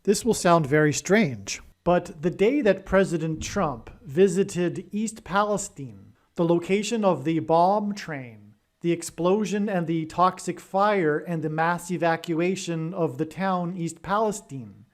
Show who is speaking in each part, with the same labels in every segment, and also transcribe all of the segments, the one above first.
Speaker 1: This will sound very strange, but the day that President Trump visited East Palestine, the location of the bomb train, the explosion and the toxic fire and the mass evacuation of the town East Palestine,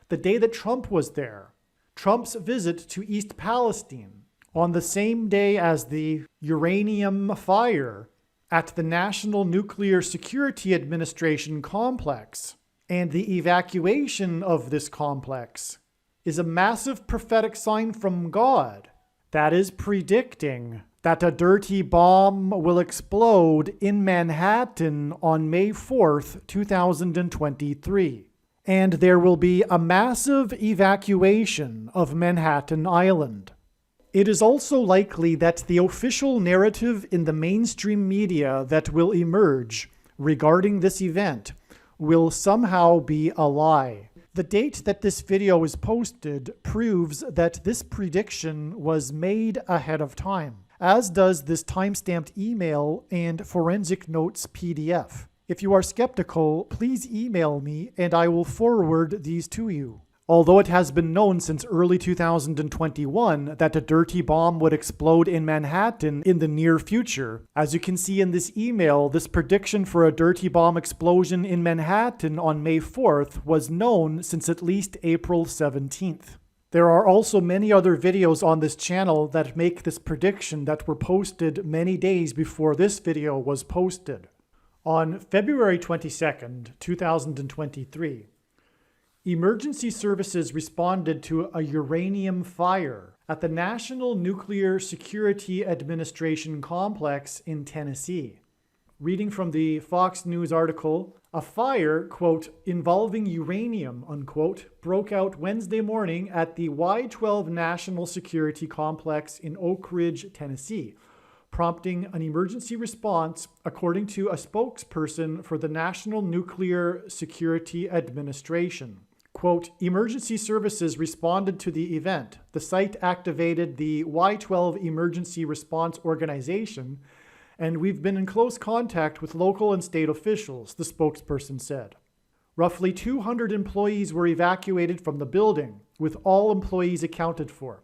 Speaker 1: the day that Trump was there, Trump's visit to East Palestine, on the same day as the uranium fire at the National Nuclear Security Administration complex, and the evacuation of this complex, is a massive prophetic sign from God that is predicting that a dirty bomb will explode in Manhattan on May 4th, 2023. And there will be a massive evacuation of Manhattan Island. It is also likely that the official narrative in the mainstream media that will emerge regarding this event will somehow be a lie. The date that this video is posted proves that this prediction was made ahead of time, as does this timestamped email and forensic notes PDF. If you are skeptical, please email me and I will forward these to you. Although it has been known since early 2021 that a dirty bomb would explode in Manhattan in the near future, as you can see in this email, this prediction for a dirty bomb explosion in Manhattan on May 4th was known since at least April 17th. There are also many other videos on this channel that make this prediction that were posted many days before this video was posted. On February 22nd, 2023, emergency services responded to a uranium fire at the National Nuclear Security Administration complex in Tennessee. Reading from the Fox News article, a fire, quote, involving uranium, unquote, broke out Wednesday morning at the Y-12 National Security Complex in Oak Ridge, Tennessee, prompting an emergency response, according to a spokesperson for the National Nuclear Security Administration. Quote, emergency services responded to the event. The site activated the Y-12 Emergency Response Organization, and we've been in close contact with local and state officials, the spokesperson said. Roughly 200 employees were evacuated from the building, with all employees accounted for.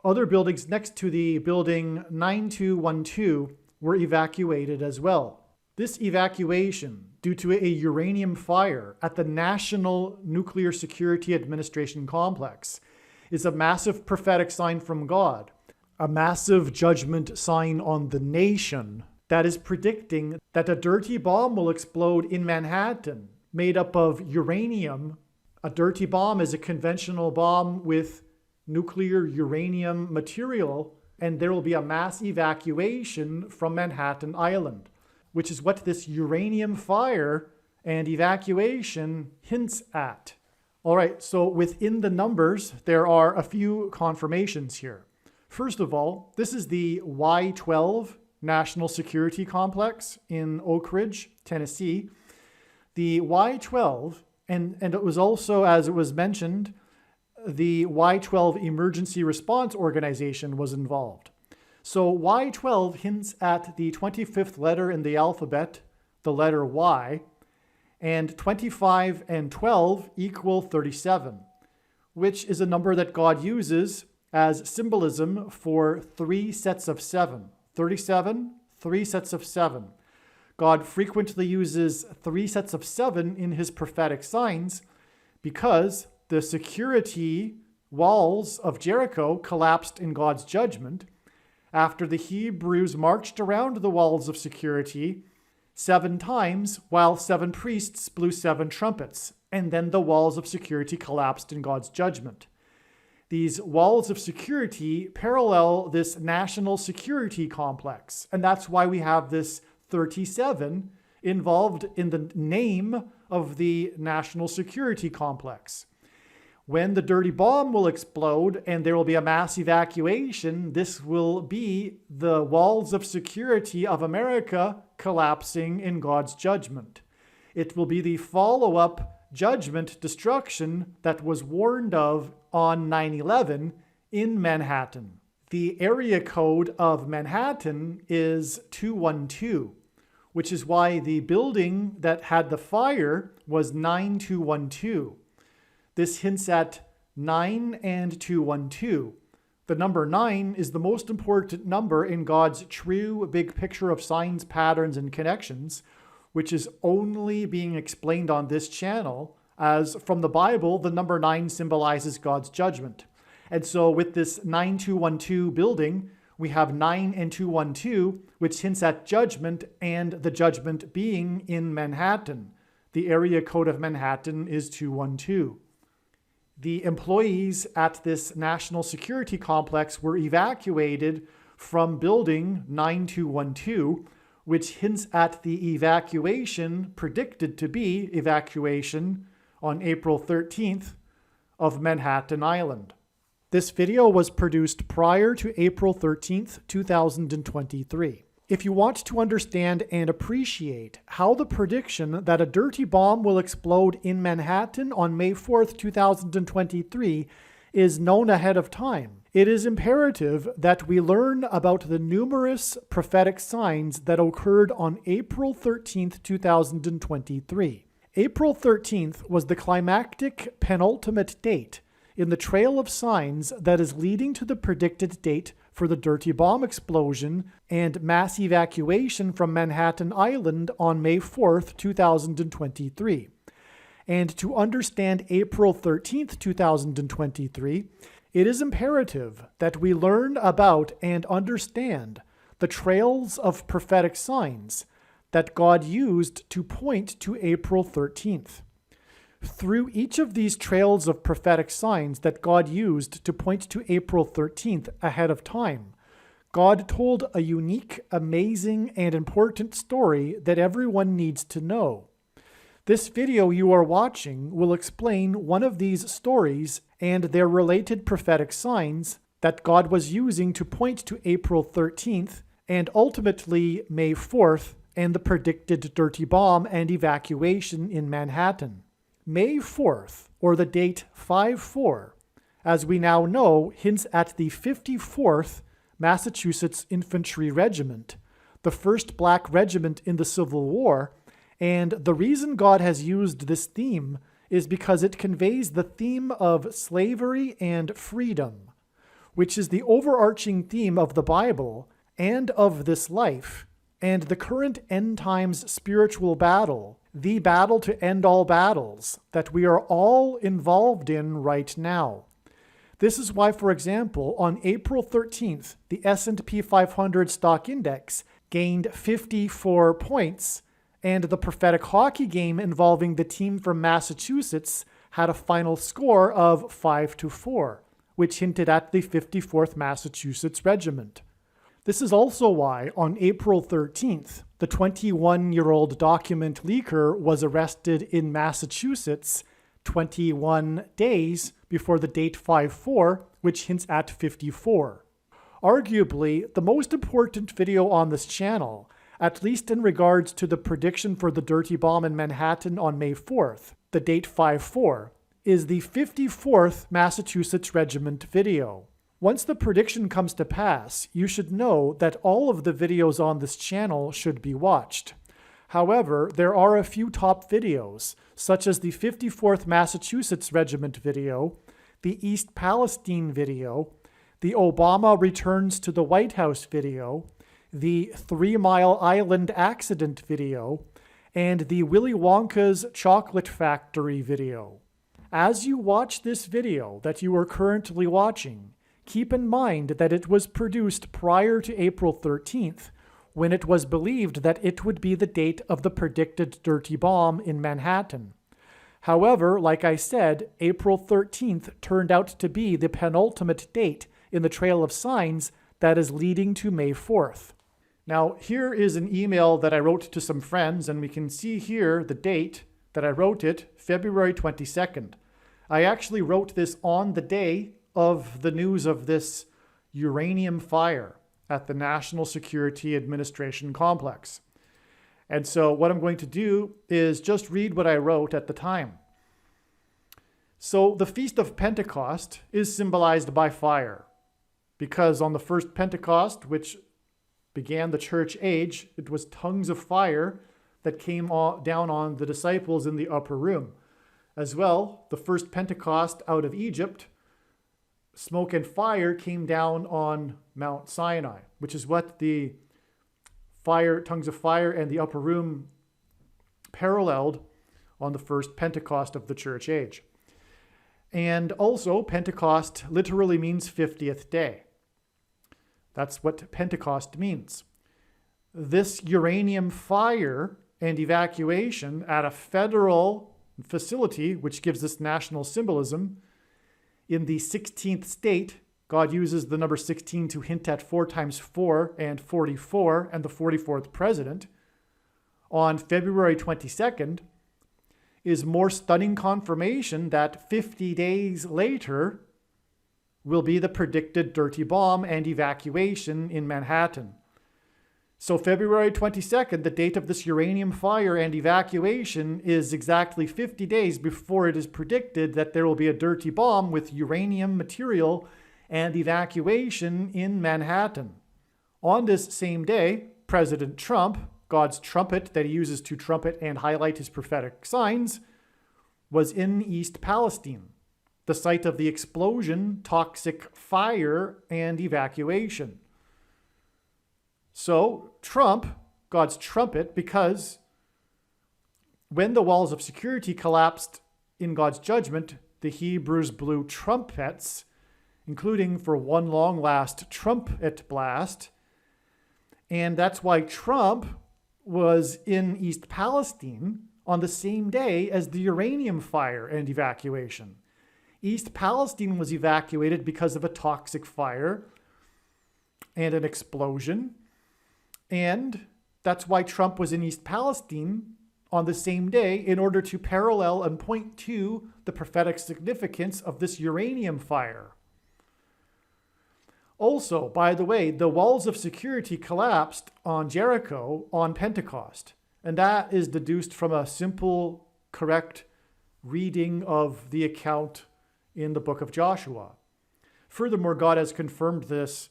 Speaker 1: Other buildings next to the building 9212 were evacuated as well. This evacuation, due to a uranium fire at the National Nuclear Security Administration complex, is a massive prophetic sign from God, a massive judgment sign on the nation that is predicting that a dirty bomb will explode in Manhattan made up of uranium. A dirty bomb is a conventional bomb with nuclear uranium material, and there will be a mass evacuation from Manhattan Island, which is what this uranium fire and evacuation hints at. All right, so within the numbers, there are a few confirmations here. First of all, this is the Y-12 National Security Complex in Oak Ridge, Tennessee. The Y-12, and it was also, as it was mentioned, the Y-12 Emergency Response Organization was involved. So Y-12 hints at the 25th letter in the alphabet, the letter Y, and 25 and 12 equal 37, which is a number that God uses as symbolism for 3 sets of 7. 37, 3 sets of 7. God frequently uses 3 sets of 7 in his prophetic signs because the security walls of Jericho collapsed in God's judgment after the Hebrews marched around the walls of security 7 times while 7 priests blew 7 trumpets, and then the walls of security collapsed in God's judgment. These walls of security parallel this national security complex, and that's why we have this 37 involved in the name of the national security complex. When the dirty bomb will explode and there will be a mass evacuation, this will be the walls of security of America collapsing in God's judgment. It will be the follow-up judgment destruction that was warned of on 9/11 in Manhattan. The area code of Manhattan is 212, which is why the building that had the fire was 9212. This hints at 9 and 212. The number 9 is the most important number in God's true big picture of signs, patterns, and connections, which is only being explained on this channel, as from the Bible, the number 9 symbolizes God's judgment. And so with this 9212 building, we have 9 and 212, which hints at judgment, and the judgment being in Manhattan. The area code of Manhattan is 212. The employees at this national security complex were evacuated from building 9212, which hints at the evacuation, predicted to be evacuation, on April 13th of Manhattan Island. This video was produced prior to April 13th, 2023. If you want to understand and appreciate how the prediction that a dirty bomb will explode in Manhattan on May 4th, 2023 is known ahead of time, it is imperative that we learn about the numerous prophetic signs that occurred on April 13th, 2023. April 13th was the climactic penultimate date in the trail of signs that is leading to the predicted date for the dirty bomb explosion and mass evacuation from Manhattan Island on May 4th, 2023. And to understand April 13th, 2023, it is imperative that we learn about and understand the trails of prophetic signs that God used to point to April 13th. Through each of these trails of prophetic signs that God used to point to April 13th ahead of time, God told a unique, amazing, and important story that everyone needs to know. This video you are watching will explain one of these stories and their related prophetic signs that God was using to point to April 13th and ultimately May 4th and the predicted dirty bomb and evacuation in Manhattan. May 4th, or the date 5-4, as we now know, hints at the 54th Massachusetts Infantry Regiment, the first black regiment in the Civil War, and the reason God has used this theme is because it conveys the theme of slavery and freedom, which is the overarching theme of the Bible and of this life, and the current end times spiritual battle, the battle to end all battles that we are all involved in right now. This is why, for example, on April 13th, the S&P 500 stock index gained 54 points, and the prophetic hockey game involving the team from Massachusetts had a final score of 5-4, which hinted at the 54th Massachusetts Regiment. This is also why, on April 13th, the 21-year-old document leaker was arrested in Massachusetts 21 days before the date 5-4, which hints at 54. Arguably, the most important video on this channel, at least in regards to the prediction for the dirty bomb in Manhattan on May 4th, the date 5-4, is the 54th Massachusetts Regiment video. Once the prediction comes to pass, you should know that all of the videos on this channel should be watched. However, there are a few top videos, such as the 54th Massachusetts Regiment video, the East Palestine video, the Obama Returns to the White House video, the 3 Mile Island accident video, and the Willy Wonka's Chocolate Factory video. As you watch this video that you are currently watching, keep in mind that it was produced prior to April 13th, when it was believed that it would be the date of the predicted dirty bomb in Manhattan. However, like I said, April 13th turned out to be the penultimate date in the trail of signs that is leading to May 4th. Now, here is an email that I wrote to some friends, and we can see here the date that I wrote it, February 22nd. I actually wrote this on the day of the news of this uranium fire at the National Security Administration complex. And so what I'm going to do is just read what I wrote at the time. So the Feast of Pentecost is symbolized by fire, because on the first Pentecost, which began the church age, it was tongues of fire that came down on the disciples in the upper room. As well, the first Pentecost out of Egypt, smoke and fire came down on Mount Sinai, which is what the tongues of fire and the upper room paralleled on the first Pentecost of the church age. And also, Pentecost literally means 50th day. That's what Pentecost means. This uranium fire and evacuation at a federal facility, which gives us national symbolism, in the 16th state, God uses the number 16 to hint at 4 times 4 and 44 and the 44th president, on February 22nd, is more stunning confirmation that 50 days later will be the predicted dirty bomb and evacuation in Manhattan. So February 22nd, the date of this uranium fire and evacuation, is exactly 50 days before it is predicted that there will be a dirty bomb with uranium material and evacuation in Manhattan. On this same day, President Trump, God's trumpet that he uses to trumpet and highlight his prophetic signs, was in East Palestine, the site of the explosion, toxic fire, and evacuation. So Trump, God's trumpet, because when the walls of security collapsed in God's judgment, the Hebrews blew trumpets, including for one long last trumpet blast. And that's why Trump was in East Palestine on the same day as the uranium fire and evacuation. East Palestine was evacuated because of a toxic fire and an explosion. And that's why Trump was in East Palestine on the same day, in order to parallel and point to the prophetic significance of this uranium fire. Also, by the way, the walls of security collapsed on Jericho on Pentecost. And that is deduced from a simple, correct reading of the account in the book of Joshua. Furthermore, God has confirmed this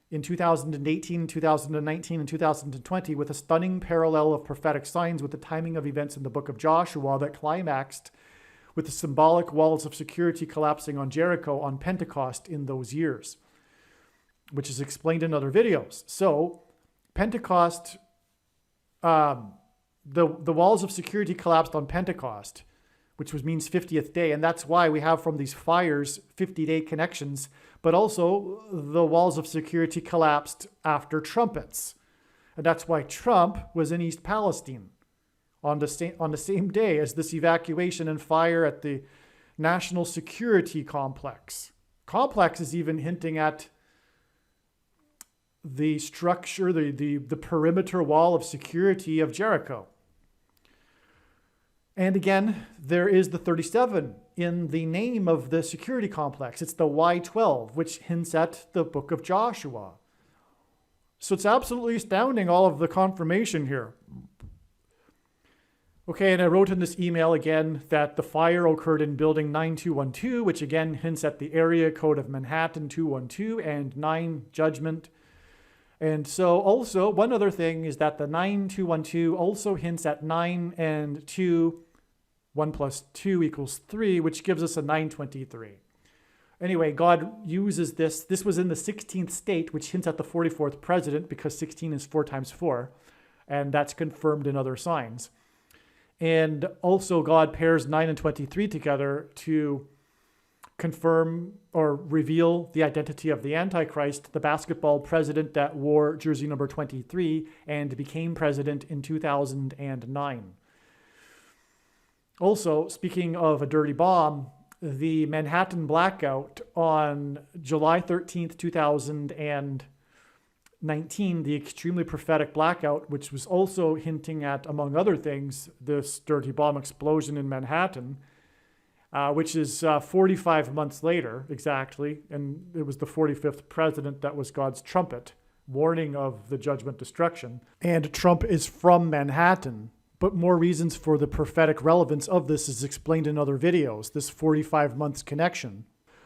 Speaker 1: in 2018, 2019, and 2020 with a stunning parallel of prophetic signs with the timing of events in the book of Joshua that climaxed with the symbolic walls of security collapsing on Jericho on Pentecost in those years, which is explained in other videos. So Pentecost, the walls of security collapsed on Pentecost, which means 50th day. And that's why we have from these fires 50-day connections. But also the walls of security collapsed after trumpets. And that's why Trump was in East Palestine on the same day as this evacuation and fire at the National Security Complex. Complex is even hinting at the structure, the perimeter wall of security of Jericho. And again, there is the 37 in the name of the security complex. It's the Y12, which hints at the book of Joshua. So it's absolutely astounding, all of the confirmation here. Okay, and I wrote in this email again that the fire occurred in building 9212, which again hints at the area code of Manhattan 212 and 9 Judgment. And so also, one other thing is that the 9212 also hints at 9 and 2, 1 plus 2 equals 3, which gives us a 923. Anyway, God uses this. This was in the 16th state, which hints at the 44th president, because 16 is 4 times 4, and that's confirmed in other signs. And also, God pairs 9 and 23 together to confirm or reveal the identity of the Antichrist, the basketball president that wore jersey number 23 and became president in 2009. Also, speaking of a dirty bomb, the Manhattan blackout on July 13th, 2019, the extremely prophetic blackout, which was also hinting at, among other things, this dirty bomb explosion in Manhattan, which is 45 months later, exactly, and it was the 45th president that was God's trumpet, warning of the judgment destruction. And Trump is from Manhattan. But more reasons for the prophetic relevance of this is explained in other videos, this 45 months connection.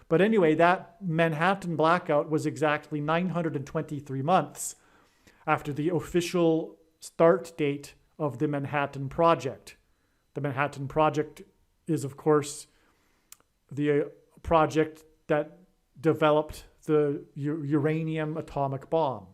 Speaker 1: But anyway, that Manhattan blackout was exactly 923 months after the official start date of the Manhattan Project. The Manhattan Project is, of course, the project that developed the uranium atomic bomb.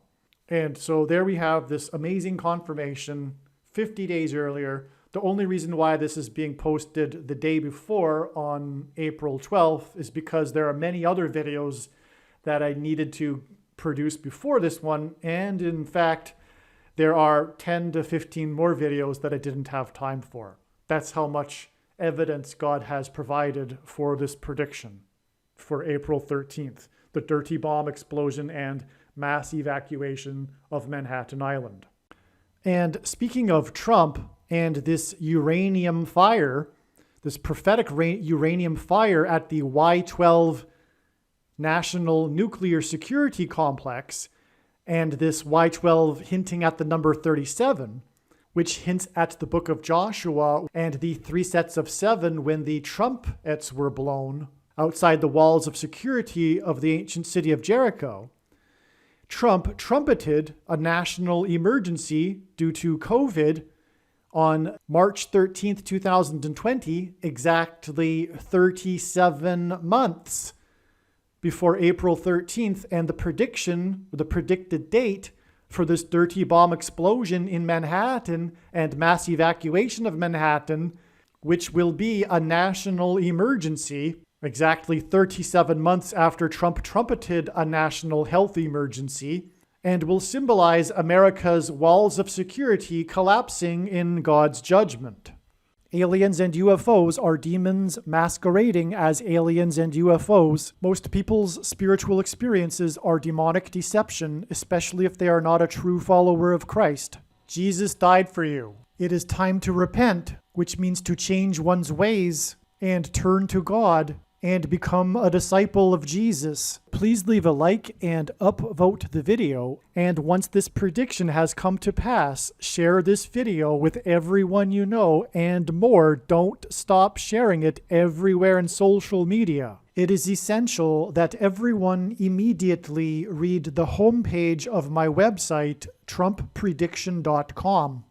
Speaker 1: And so there we have this amazing confirmation 50 days earlier. The only reason why this is being posted the day before on April 12th is because there are many other videos that I needed to produce before this one. And in fact, there are 10 to 15 more videos that I didn't have time for. That's how much evidence God has provided for this prediction for April 13th, the dirty bomb explosion and mass evacuation of Manhattan Island. And speaking of Trump and this uranium fire, this prophetic uranium fire at the Y-12 National Nuclear Security Complex, and this Y-12 hinting at the number 37, which hints at the book of Joshua and the 3 sets of 7 when the trumpets were blown outside the walls of security of the ancient city of Jericho. Trump trumpeted a national emergency due to COVID on March 13th, 2020, exactly 37 months before April 13th, and the predicted date for this dirty bomb explosion in Manhattan and mass evacuation of Manhattan, which will be a national emergency, exactly 37 months after Trump trumpeted a national health emergency, and will symbolize America's walls of security collapsing in God's judgment. Aliens and UFOs are demons masquerading as aliens and UFOs. Most people's spiritual experiences are demonic deception, especially if they are not a true follower of Christ. Jesus died for you. It is time to repent, which means to change one's ways and turn to God and become a disciple of Jesus. Please leave a like and upvote the video. And once this prediction has come to pass, share this video with everyone you know, and more. Don't stop sharing it everywhere in social media. It is essential that everyone immediately read the homepage of my website, TrumpPrediction.com.